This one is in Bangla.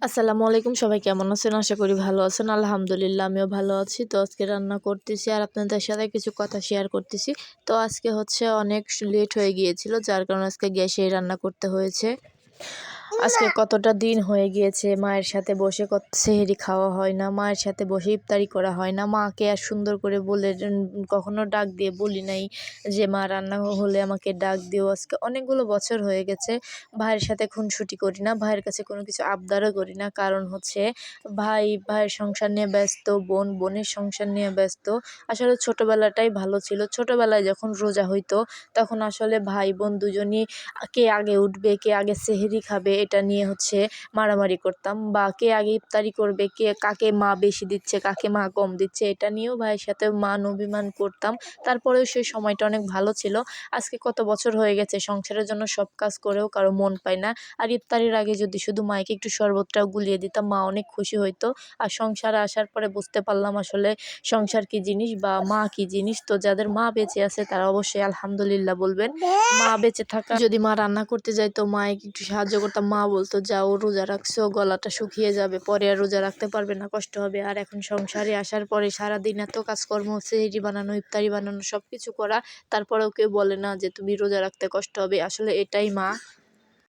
আসসালামু আলাইকুম, সবাই কেমন আছেন? আশা করি ভালো আছেন। আলহামদুলিল্লাহ আমিও ভালো আছি। তো আজকে রান্না করতেছি আর আপনাদের সাথে কিছু কথা শেয়ার করতেছি। তো আজকে হচ্ছে অনেক লেট হয়ে গিয়েছিল, যার কারণে আজকে গ্যাসেই রান্না করতে হয়েছে। আজকে কতটা দিন হয়ে গিয়েছে মায়ের সাথে বসে সেহরি খাওয়া হয় না, মায়ের সাথে বসে ইফতারি করা হয় না। মাকে আর সুন্দর করে বলে কখনো ডাক দিয়ে বলি নাই যে মা রান্না হলে আমাকে ডাক দিও। আজকে অনেকগুলো বছর হয়ে গেছে ভাইয়ের সাথে খুনসুটি করি না, ভাইয়ের কাছে কোনো কিছু আবদারও করি না। কারণ হচ্ছে ভাইয়ের সংসার নিয়ে ব্যস্ত, বোনের সংসার নিয়ে ব্যস্ত। আসলে ছোটোবেলাটাই ভালো ছিল। ছোটোবেলায় যখন রোজা হইতো তখন আসলে ভাই বোন দুজনই কে আগে উঠবে, কে আগে সেহরি খাবে, এটা নিয়ে হচ্ছে মারামারি করতাম। বা কে আগে ইফতারি করবে, কাকে মা বেশি দিচ্ছে, কাকে মা কম দিচ্ছে, এটা নিয়েও ভাইয়ের সাথে মান অভিমান করতাম। তারপরেও সেই সময়টা অনেক ভালো ছিল। আজকে কত বছর হয়ে গেছে সংসারের জন্য সব কাজ করেও কারো মন পায় না। আর ইফতারির আগে যদি শুধু মাকে একটু শরবতটাও গুলিয়ে দিতাম, মা অনেক খুশি হইতো। আর সংসারে আসার পরে বুঝতে পারলাম আসলে সংসার কি জিনিস বা মা কি জিনিস। তো যাদের মা বেঁচে আছে তারা অবশ্যই আলহামদুলিল্লাহ বলবেন। মা বেঁচে থাকা, যদি মা রান্না করতে যাইতো মাকে একটু সাহায্য করতাম, মা বলতো যাও রোজা রাখছো, গলাটা শুকিয়ে যাবে, পরে আর রোজা রাখতে পারবে না, কষ্ট হবে। আর এখন সংসারে আসার পরে সারাদিন এত কাজকর্ম, সেহরি বানানো, ইফতারি বানানো, সবকিছু করা, তারপরেও কেউ বলে না যে তুমি রোজা রাখতে কষ্ট হবে। আসলে এটাই মা।